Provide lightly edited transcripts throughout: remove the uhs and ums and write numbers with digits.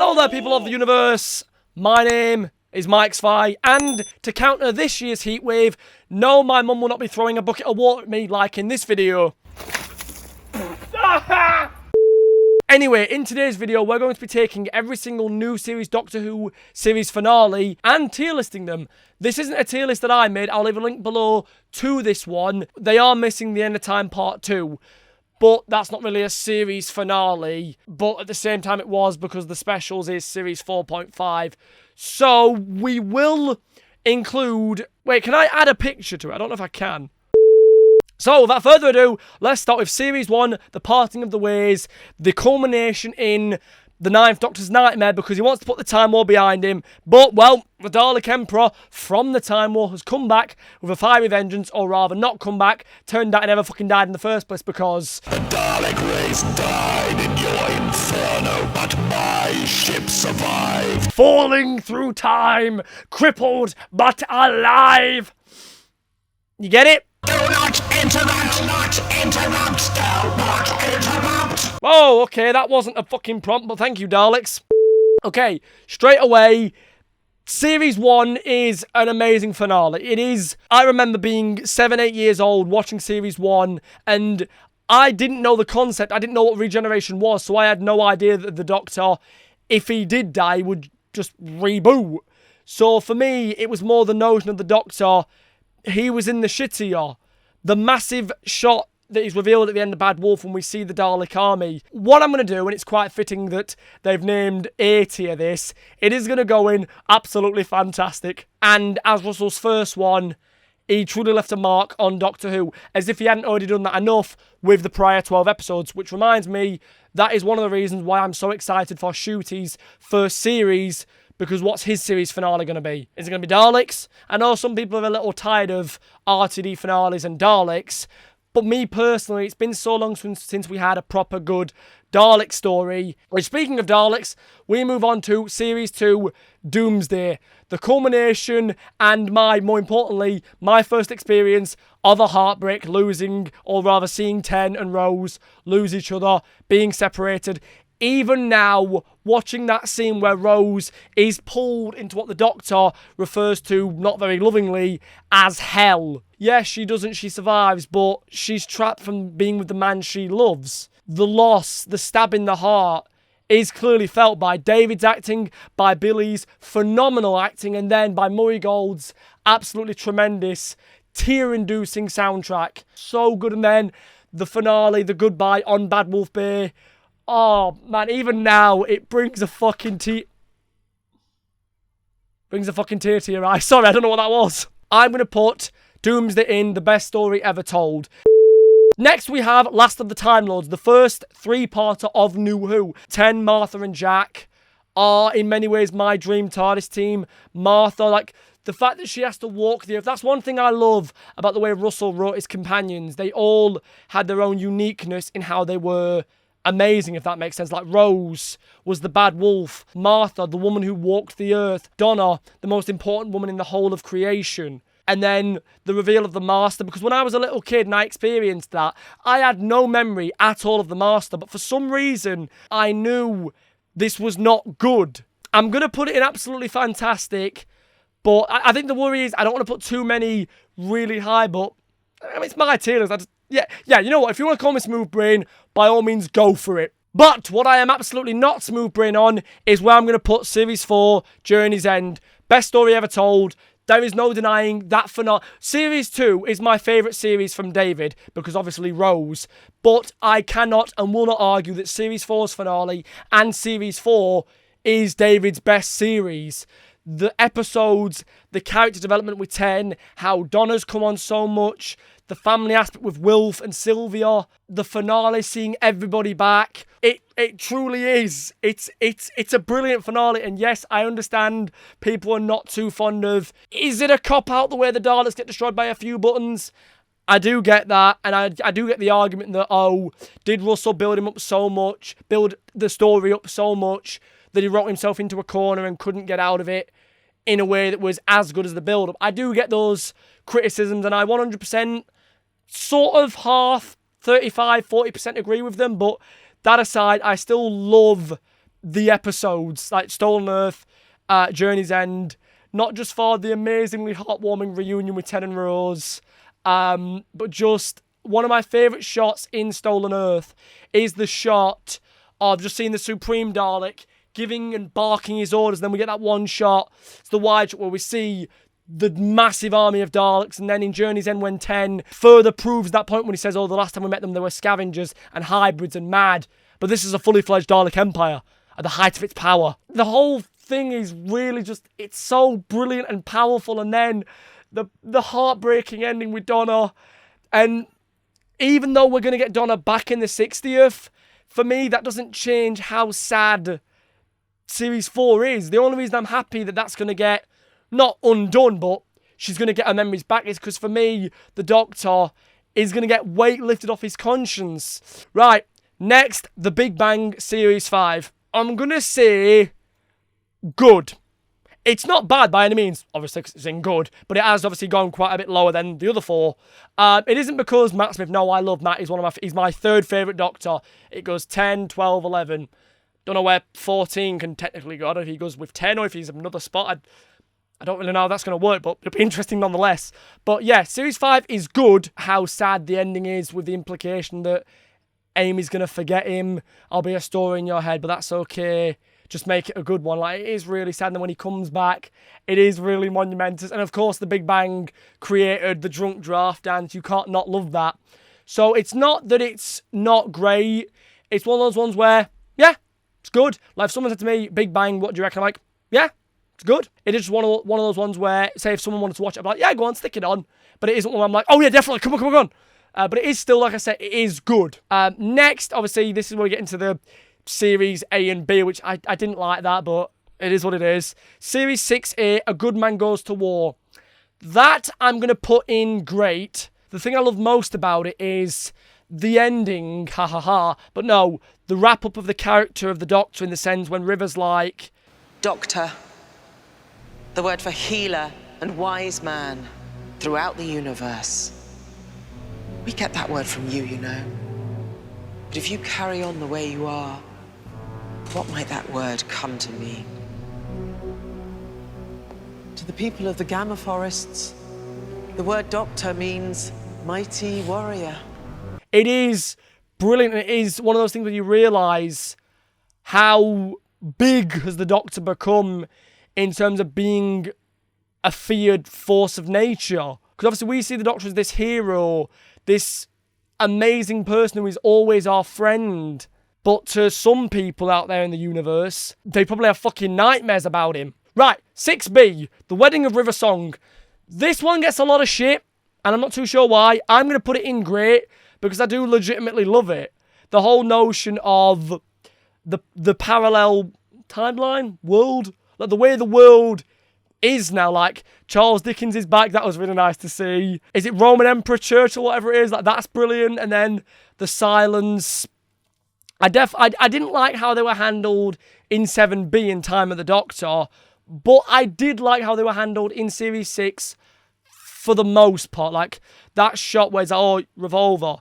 Hello there, people of the universe. My name is MichSciFi, and to counter this year's heatwave, no, my mum will not be throwing a bucket of water at me like in this video. Anyway, in today's video, we're going to be taking every single new series Doctor Who series finale and tier listing them. This isn't a tier list that I made. I'll leave a link below to this one. They are missing the End of Time Part 2. But that's not really a series finale. But at the same time it was, because the specials is series 4.5. So we will include... Wait, can I add a picture to it? I don't know if I can. So without further ado, let's start with series 1, The Parting of the Ways. The culmination in the 9th Doctor's nightmare, because he wants to put the Time War behind him. But, well, the Dalek Emperor from the Time War has come back with a fiery vengeance, or rather not come back. Turned out he never fucking died in the first place, because the Dalek race died in your inferno, but my ship survived. Falling through time, crippled but alive. You get it? Do not interrupt, do not interrupt. Oh, okay, that wasn't a fucking prompt, but thank you, Daleks. Okay, straight away, Series 1 is an amazing finale. It is. I remember being 7, 8 years old, watching Series 1, and I didn't know the concept. I didn't know what regeneration was, so I had no idea that the Doctor, if he did die, would just reboot. So for me, it was more the notion of the Doctor. He was in the shittier. The massive shot that is revealed at the end of Bad Wolf when we see the Dalek army. What I'm going to do, and it's quite fitting that they've named A tier this, it is going to go in absolutely fantastic. And as Russell's first one, he truly left a mark on Doctor Who, as if he hadn't already done that enough with the prior 12 episodes, which reminds me, that is one of the reasons why I'm so excited for Ncuti's first series. Because what's his series finale going to be? Is it going to be Daleks? I know some people are a little tired of RTD finales and Daleks. But me personally, it's been so long since we had a proper good Dalek story. Which, speaking of Daleks, we move on to Series 2, Doomsday. The culmination and more importantly, my first experience of a heartbreak, losing, or rather seeing Ten and Rose lose each other, being separated. Even now, watching that scene where Rose is pulled into what the Doctor refers to, not very lovingly, as hell. Yes, she doesn't, she survives, but she's trapped from being with the man she loves. The loss, the stab in the heart, is clearly felt by David's acting, by Billy's phenomenal acting, and then by Murray Gold's absolutely tremendous, tear-inducing soundtrack. So good. And then the finale, the goodbye on Bad Wolf Bay. Oh, man, even now, it brings a fucking tear to your eye. Sorry, I don't know what that was. I'm going to put Doomsday in the best story ever told. Next, we have Last of the Time Lords, the first three-parter of New Who. Ten, Martha, and Jack are, in many ways, my dream TARDIS team. Martha, like, the fact that she has to walk the earth. That's one thing I love about the way Russell wrote his companions. They all had their own uniqueness in how they were amazing, if that makes sense. Like Rose was the bad wolf. Martha, the woman who walked the earth. Donna, the most important woman in the whole of creation. And then the reveal of the Master, because when I was a little kid and I experienced that, I had no memory at all of the Master, but for some reason, I knew this was not good. I'm going to put it in absolutely fantastic, but I think the worry is I don't want to put too many really high, but I mean, it's my tier list. Yeah, you know what? If you want to call me smooth brain, by all means, go for it. But what I am absolutely not smooth brain on is where I'm going to put Series 4, Journey's End. Best story ever told. There is no denying that finale. Series 2 is my favourite series from David, because obviously Rose. But I cannot and will not argue that Series 4's finale and Series 4 is David's best series. The episodes, the character development with Ten, how Donna's come on so much, the family aspect with Wilf and Sylvia, the finale seeing everybody back. It truly is. It's a brilliant finale, and yes, I understand people are not too fond of, is it a cop-out the way the Daleks get destroyed by a few buttons? I do get that, and I do get the argument that, oh, did Russell build him up so much, build the story up so much, that he wrote himself into a corner and couldn't get out of it in a way that was as good as the build-up? I do get those criticisms, and I 100% sort of half, 35, 40% agree with them, but that aside, I still love the episodes, like Stolen Earth, Journey's End, not just for the amazingly heartwarming reunion with Ted and Rose, but just one of my favourite shots in Stolen Earth is the shot of just seeing the Supreme Dalek giving and barking his orders. And then we get that one shot, it's the wide shot where we see the massive army of Daleks. And then in Journey's End, when 10 further proves that point when he says, oh, the last time we met them, they were scavengers and hybrids and mad. But this is a fully fledged Dalek Empire at the height of its power. The whole thing is really just, it's so brilliant and powerful. And then the heartbreaking ending with Donna. And even though we're going to get Donna back in the 60th, for me, that doesn't change how sad Series 4 is. The only reason I'm happy that that's going to get, not undone, but she's going to get her memories back is because for me, the Doctor is going to get weight lifted off his conscience. Right, next, The Big Bang Series 5. I'm going to say good. It's not bad by any means, obviously, because it's in good, but it has obviously gone quite a bit lower than the other 4. It isn't because Matt Smith, no, I love Matt, he's my third favourite Doctor. It goes 10, 12, 11. Don't know where 14 can technically go, if he goes with 10 or if he's another spot. I don't really know how that's going to work, but it'll be interesting nonetheless. But yeah, Series 5 is good. How sad the ending is with the implication that Amy's going to forget him. I'll be a story in your head, but that's okay. Just make it a good one. Like, it is really sad. And then when he comes back, it is really monumentous. And of course, The Big Bang created the drunk draft dance. You can't not love that. So it's not that it's not great. It's one of those ones where, yeah, it's good. Like, if someone said to me, Big Bang, what do you reckon? I'm like, yeah, it's good. It is just one of those ones where, say, if someone wanted to watch it, I'm like, yeah, go on, stick it on. But it isn't one where I'm like, oh yeah, definitely, come on. But it is still, like I said, it is good. Next, obviously, this is where we get into the Series A and B, which I didn't like that, but it is what it is. Series 6A, A Good Man Goes to War. That I'm going to put in great. The thing I love most about it is the ending, but no, the wrap-up of the character of the Doctor in the sense when River's like, Doctor, the word for healer and wise man throughout the universe. We get that word from you, you know. But if you carry on the way you are, what might that word come to mean? To the people of the Gamma Forests, the word Doctor means mighty warrior. It is brilliant. It is one of those things where you realise how big has the Doctor become in terms of being a feared force of nature. Because obviously we see the Doctor as this hero, this amazing person who is always our friend. But to some people out there in the universe, they probably have fucking nightmares about him. Right, 6B, The Wedding of River Song. This one gets a lot of shit, and I'm not too sure why. I'm going to put it in great, because I do legitimately love it. The whole notion of the parallel timeline, world, like the way the world is now, like Charles Dickens is back, that was really nice to see. Is it Roman Emperor Church or whatever it is? Like, that's brilliant. And then the silence. I didn't like how they were handled in 7B in Time of the Doctor, but I did like how they were handled in Series 6 for the most part. Like, that shot where it's like, oh, revolver,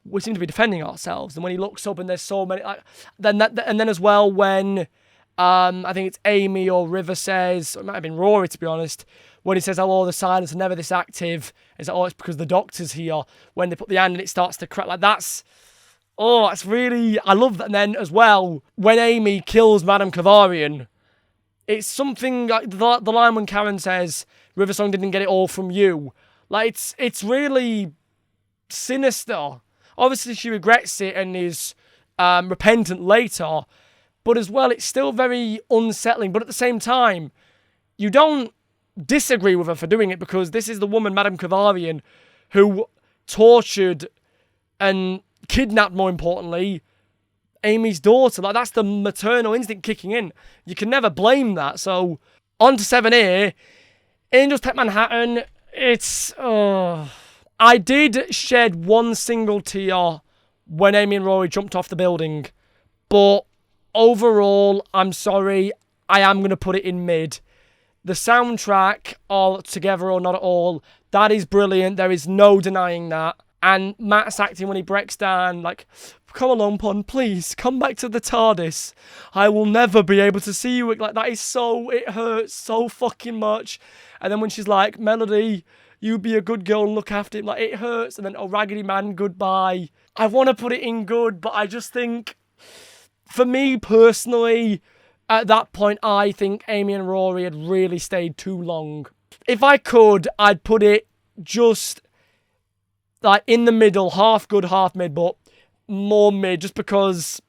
we seem to be defending ourselves. And when he looks up and there's so many, like, and then as well when, I think it's Amy or River says, or it might have been Rory to be honest, when he says, oh, the silence are never this active, it's like, oh, it's because the Doctor's here. When they put the hand and it starts to crack, like, that's really, I love that. And then as well, when Amy kills Madame Kavarian, it's something like the line when Karen says, Riversong didn't get it all from you. Like, it's really sinister. Obviously, she regrets it and is repentant later, but as well, it's still very unsettling. But at the same time, you don't disagree with her for doing it, because this is the woman, Madame Kavarian, who tortured and kidnapped, more importantly, Amy's daughter. Like, that's the maternal instinct kicking in. You can never blame that. So, on to 7A, Angels Take Manhattan. It's, I did shed one single tear when Amy and Rory jumped off the building, but overall, I'm sorry, I am going to put it in mid. The soundtrack, All Together or Not at All, that is brilliant. There is no denying that. And Matt's acting when he breaks down, like, come along, Pon, please, come back to the TARDIS. I will never be able to see you. Like, that is so, it hurts so fucking much. And then when she's like, Melody, you be a good girl and look after him, like, it hurts. And then, oh, Raggedy Man, goodbye. I want to put it in good, but I just think, for me personally, at that point, I think Amy and Rory had really stayed too long. If I could, I'd put it just, like, in the middle, half good, half mid, but more mid, just because,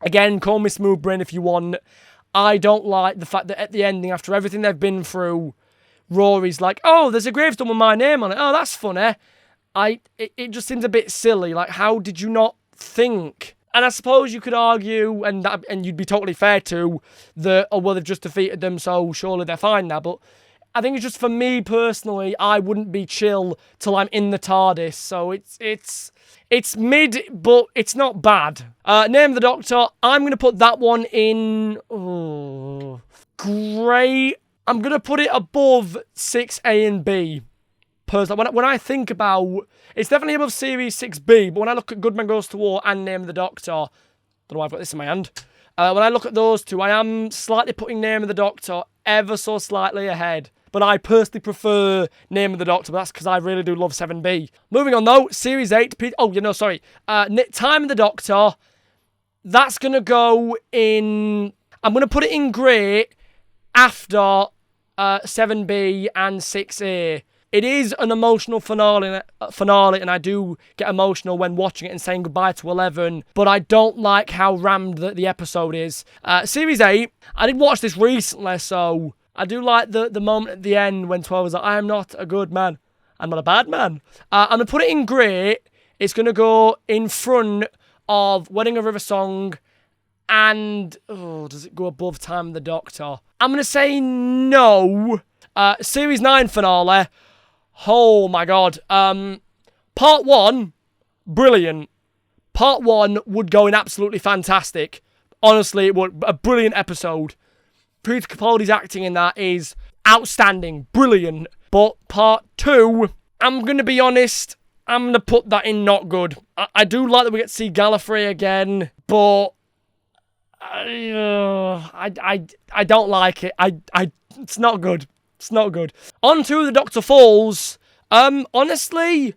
again, call me smooth brain if you want. I don't like the fact that at the ending, after everything they've been through, Rory's like, oh, there's a gravestone with my name on it. Oh, that's funny. It just seems a bit silly. Like, how did you not think? And I suppose you could argue, and you'd be totally fair to, that, oh, well, they've just defeated them, so surely they're fine now. But I think it's just, for me personally, I wouldn't be chill till I'm in the TARDIS. So it's mid, but it's not bad. Name of the Doctor, I'm going to put that one in, oh, great. I'm going to put it above 6A and B. Personally, when I think about, it's definitely above Series 6B, but when I look at Good Man Goes to War and Name of the Doctor, don't know why I've got this in my hand. When I look at those two, I am slightly putting Name of the Doctor ever so slightly ahead. But I personally prefer Name of the Doctor, but that's because I really do love 7B. Moving on though, Series 8, Time of the Doctor, that's going to go in, I'm going to put it in grey after 7B and 6A. It is an emotional finale, and I do get emotional when watching it and saying goodbye to 11, but I don't like how rammed the episode is. Series 8, I did watch this recently, so I do like the moment at the end when 12 is like, I am not a good man. I'm not a bad man. I'm going to put it in grey. It's going to go in front of Wedding of River Song and, oh, does it go above Time of the Doctor? I'm going to say no. Series 9 finale. Oh my god. Part 1, brilliant. Part 1 would go in absolutely fantastic. Honestly, it would. A brilliant episode. Peter Capaldi's acting in that is outstanding. Brilliant. But Part 2, I'm going to be honest, I'm going to put that in not good. I do like that we get to see Gallifrey again, but I don't like it. It's not good. It's not good. On to The Doctor Falls. Honestly,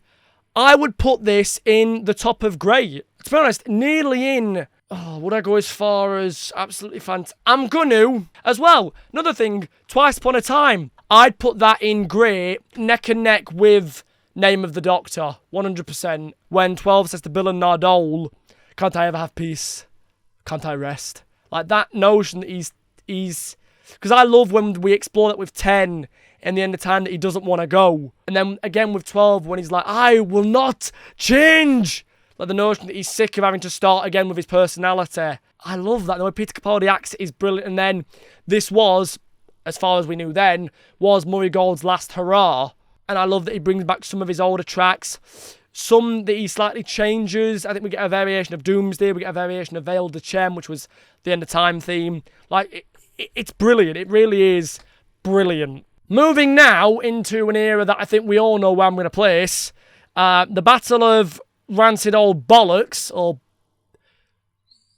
I would put this in the top of grey. To be honest, nearly in. Oh, would I go as far as absolutely fantastic? I'm gonna. As well, another thing, Twice Upon a Time. I'd put that in grey, neck and neck with Name of the Doctor. 100%. When 12 says to Bill and Nardole, can't I ever have peace? Can't I rest? Like, that notion that he's... Because I love when we explore that with 10 in the end of time that he doesn't want to go. And then again with 12 when he's like, I will not change. Like the notion that he's sick of having to start again with his personality. I love that. The way Peter Capaldi acts is brilliant. And then this was, as far as we knew then, was Murray Gold's last hurrah. And I love that he brings back some of his older tracks. Some that he slightly changes. I think we get a variation of Doomsday. We get a variation of Veil de Chem, which was the end of time theme. Like, it's brilliant. It really is brilliant. Moving now into an era that I think we all know where I'm going to place. The Battle of Rancid Old Bollocks, or...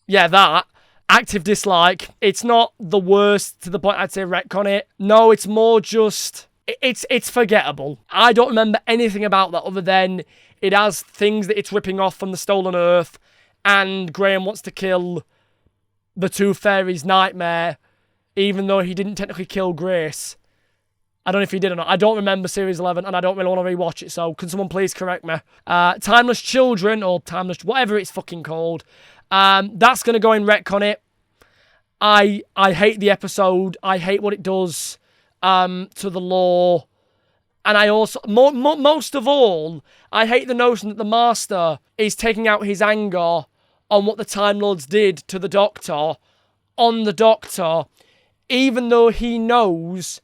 yeah, that. Active dislike. It's not the worst to the point I'd say retcon it. No, it's more just... It's forgettable. I don't remember anything about that other than it has things that it's ripping off from the Stolen Earth, and Graham wants to kill the two fairies' nightmare, even though he didn't technically kill Grace. I don't know if he did or not. I don't remember Series 11, and I don't really want to rewatch it, so can someone please correct me? Timeless Children, or Timeless... whatever it's fucking called. That's going to go in retcon it. I hate the episode. I hate what it does to the lore. And I also... most of all, I hate the notion that the Master is taking out his anger on what the Time Lords did to the Doctor on the Doctor, even though he knows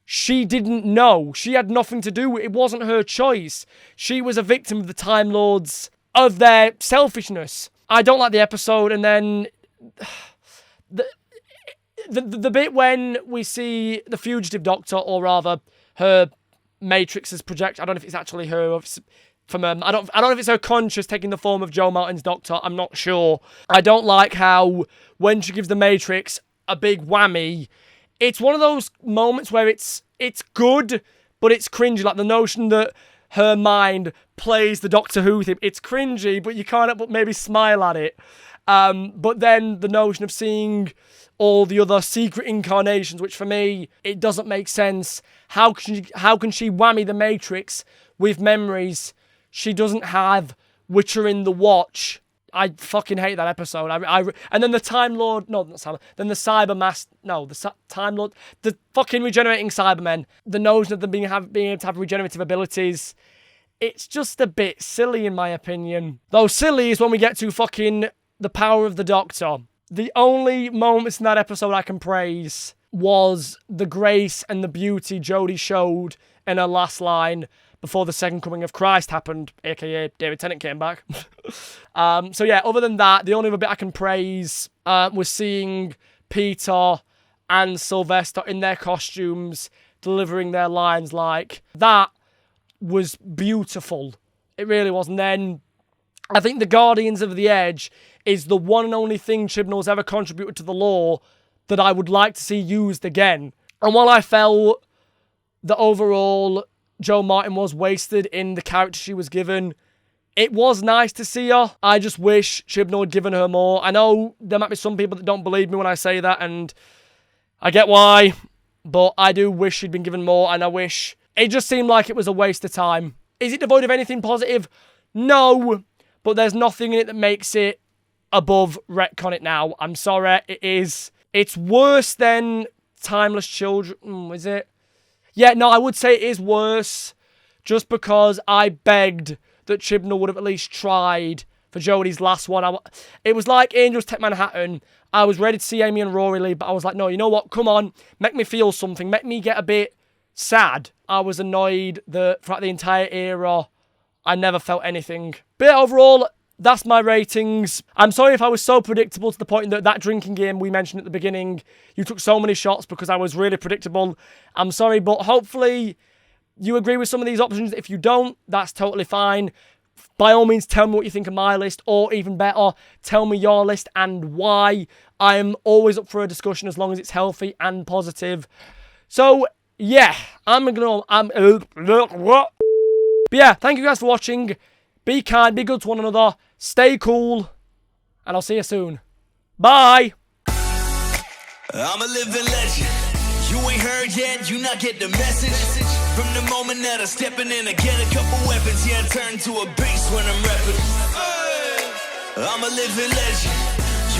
she didn't know. She had nothing to do with it. It wasn't her choice. She was a victim of the Time Lords, of their selfishness. I don't like the episode, and then the bit when we see the fugitive Doctor, or rather her Matrix's project. I don't know if it's actually her, or if it's from I don't know if it's her conscious taking the form of Joe Martin's doctor. I'm not sure. I don't like how when she gives the Matrix a big whammy, it's one of those moments where it's good, but it's cringy. Like the notion that her mind plays the Doctor Who theme. It's cringy, but you can't help but maybe smile at it. But then the notion of seeing all the other secret incarnations, which for me, it doesn't make sense. How can she whammy the Matrix with memories she doesn't have, which are in the Watch? I fucking hate that episode. And then the Time Lord, no, not Time Lord, then the Time Lord, the fucking regenerating Cybermen, the notion of them being able to have regenerative abilities, it's just a bit silly in my opinion. Though silly is when we get to fucking the power of the Doctor. The only moments in that episode I can praise was the grace and the beauty Jodie showed in her last line before the second coming of Christ happened, aka David Tennant came back. So yeah, other than that, the only other bit I can praise was seeing Peter and Sylvester in their costumes delivering their lines. Like, that was beautiful. It really was. And then I think the Guardians of the Edge is the one and only thing Chibnall's ever contributed to the lore that I would like to see used again. And while I felt that overall Joe Martin was wasted in the character she was given, it was nice to see her. I just wish Chibnall had given her more. I know there might be some people that don't believe me when I say that, and I get why, but I do wish she'd been given more, and I wish... It just seemed like it was a waste of time. Is it devoid of anything positive? No, but there's nothing in it that makes it above retcon it now. I'm sorry, it is. It's worse than Timeless Children, is it? Yeah, no, I would say it is worse, just because I begged that Chibnall would have at least tried for Jodie's last one. It was like Angels Take Manhattan. I was ready to see Amy and Rory leave, but I was like, no, you know what? Come on, make me feel something. Make me get a bit sad. I was annoyed that throughout the entire era, I never felt anything. But yeah, overall, that's my ratings. I'm sorry if I was so predictable to the point that drinking game we mentioned at the beginning, you took so many shots because I was really predictable. I'm sorry, but hopefully you agree with some of these options. If you don't, that's totally fine. By all means, tell me what you think of my list, or even better, tell me your list and why. I am always up for a discussion as long as it's healthy and positive. So, yeah, But yeah, thank you guys for watching. Be kind, be good to one another, stay cool, and I'll see you soon. Bye! I'm a living legend. You ain't heard yet, you not get the message. From the moment that I'm stepping in, I get a couple weapons. Yeah, I turn to a beast when I'm repping. I'm a living legend.